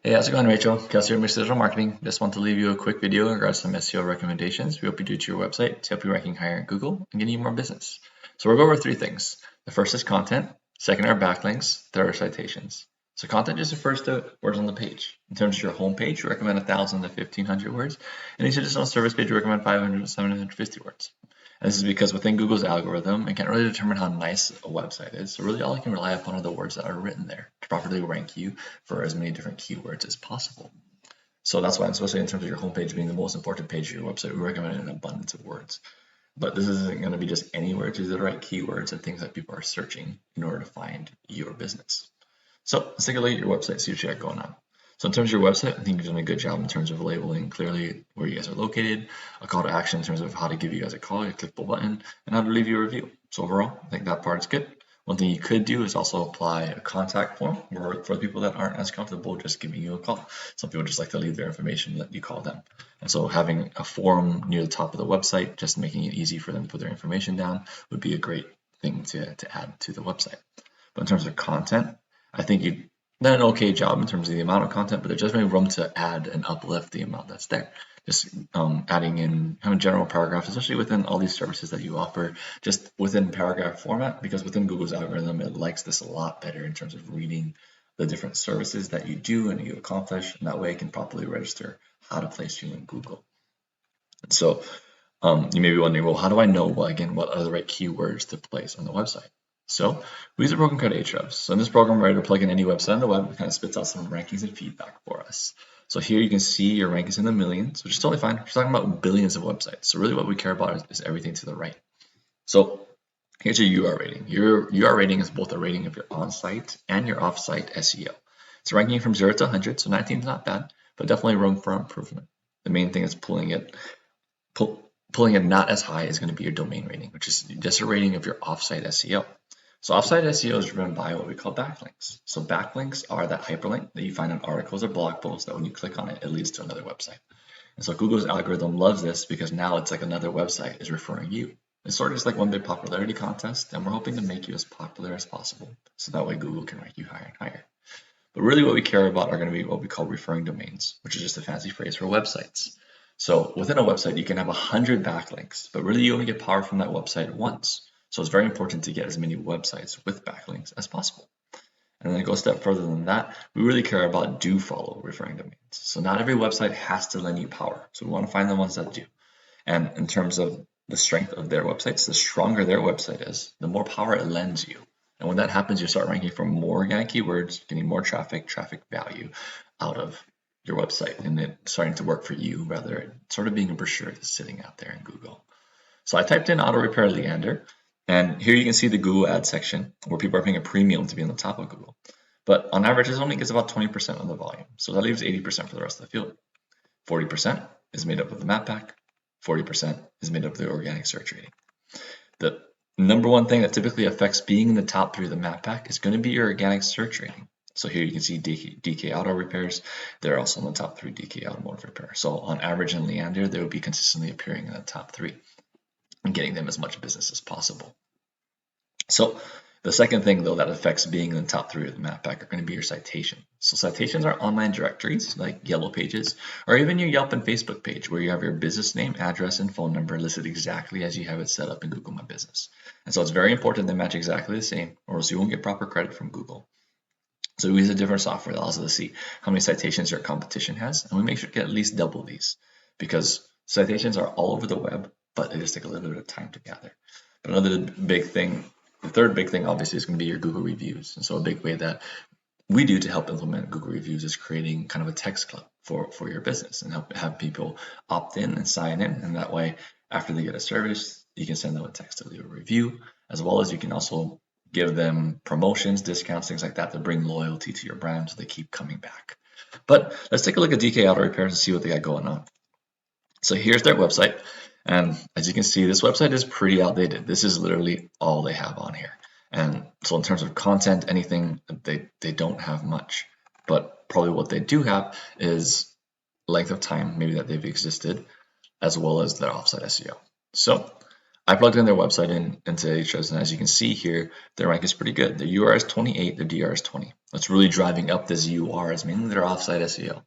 Hey, how's it going, Rachel? Kelsey here, Mr. Digital Marketing. Just want to leave you a quick video in regards to some SEO recommendations we hope you do to your website to help you ranking higher in Google and getting you more business. So we'll go over three things. The first is content, second are backlinks, third are citations. So content just refers to words on the page. In terms of your home page, we recommend 1,000 to 1,500 words. And each additional service page, we recommend 500 to 750 words. And this is because within Google's algorithm, it can't really determine how nice a website is. So really all it can rely upon are the words that are written there to properly rank you for as many different keywords as possible. So that's why, especially in terms of your homepage being the most important page of your website, we recommend an abundance of words. But this isn't going to be just any words. These are the right keywords and things that people are searching in order to find your business. So let's take a look at your website, see what you got going on. So in terms of your website, I think you've done a good job in terms of labeling clearly where you guys are located, a call to action in terms of how to give you guys a call, a clickable button, and how to leave you a review. So overall, I think that part is good. One thing you could do is also apply a contact form for the people that aren't as comfortable just giving you a call. Some people just like to leave their information, let you call them. And so having a form near the top of the website, just making it easy for them to put their information down would be a great thing to add to the website. But in terms of content, I think you done an okay job in terms of the amount of content, but there's definitely room to add and uplift the amount that's there. Just adding in kind of general paragraphs, especially within all these services that you offer, just within paragraph format, because within Google's algorithm, it likes this a lot better in terms of reading the different services that you do and you accomplish, and that way it can properly register how to place you in Google. And so you may be wondering, well, how do I know, what are the right keywords to place on the website? So we use a program called Ahrefs. So in this program, we're able to plug in any website on the web. It kind of spits out some rankings and feedback for us. So here you can see your rankings in the millions, which is totally fine. We're talking about billions of websites. So really what we care about is everything to the right. So here's your UR rating. Your UR rating is both a rating of your on-site and your off-site SEO. It's ranking from 0 to 100, so 19 is not bad, but definitely room for improvement. The main thing is pulling it not as high is going to be your domain rating, which is just a rating of your offsite SEO. So offsite SEO is driven by what we call backlinks. So backlinks are that hyperlink that you find in articles or blog posts that when you click on it, it leads to another website. And so Google's algorithm loves this because now it's like another website is referring you. It's sort of just like one big popularity contest, and we're hoping to make you as popular as possible. So that way Google can rank you higher and higher. But really what we care about are going to be what we call referring domains, which is just a fancy phrase for websites. So within a website, you can have 100 backlinks, but really you only get power from that website once. So it's very important to get as many websites with backlinks as possible. And then go a step further than that, we really care about do follow referring domains. So not every website has to lend you power. So we want to find the ones that do. And in terms of the strength of their websites, the stronger their website is, the more power it lends you. And when that happens, you start ranking for more organic keywords, getting more traffic value out of your website, and it starting to work for you rather than sort of being a brochure that's sitting out there in Google. So I typed in auto repair Leander, and here you can see the Google ad section where people are paying a premium to be on the top of Google. But on average, it only gets about 20% of the volume. So that leaves 80% for the rest of the field. 40% is made up of the map pack. 40% is made up of the organic search rating. The number one thing that typically affects being in the top 3 of the map pack is going to be your organic search rating. So here you can see DK Auto Repairs. They're also in the top 3 DK Automotive Repair. So on average in Leander, they would be consistently appearing in the top 3 and getting them as much business as possible. So the second thing, though, that affects being in the top 3 of the map pack are going to be your citations. So citations are online directories like Yellow Pages, or even your Yelp and Facebook page where you have your business name, address, and phone number listed exactly as you have it set up in Google My Business. And so it's very important they match exactly the same, or else you won't get proper credit from Google. So we use a different software that allows us to see how many citations your competition has, and we make sure to get at least double these because citations are all over the web, but they just take a little bit of time to gather. But another big thing, the third big thing obviously is going to be your Google reviews. And so a big way that we do to help implement Google reviews is creating kind of a text club for your business and have people opt in and sign in. And that way, after they get a service, you can send them a text to leave a review, as well as you can also give them promotions, discounts, things like that to bring loyalty to your brand so they keep coming back. But let's take a look at DK Auto Repairs and see what they got going on. So here's their website. And as you can see, this website is pretty outdated. This is literally all they have on here. And so in terms of content, anything, they don't have much. But probably what they do have is length of time, maybe that they've existed, as well as their offsite SEO. So I plugged in their website into Ahrefs, and as you can see here, their rank is pretty good. Their UR is 28, their DR is 20. That's really driving up this UR as mainly their offsite SEO.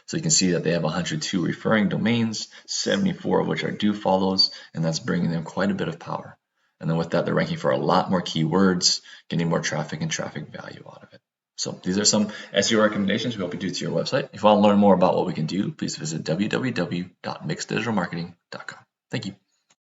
So you can see that they have 102 referring domains, 74 of which are do follows, and that's bringing them quite a bit of power. And then with that, they're ranking for a lot more keywords, getting more traffic and traffic value out of it. So these are some SEO recommendations we hope you do to your website. If you want to learn more about what we can do, please visit www.mixedigitalmarketing.com. Thank you.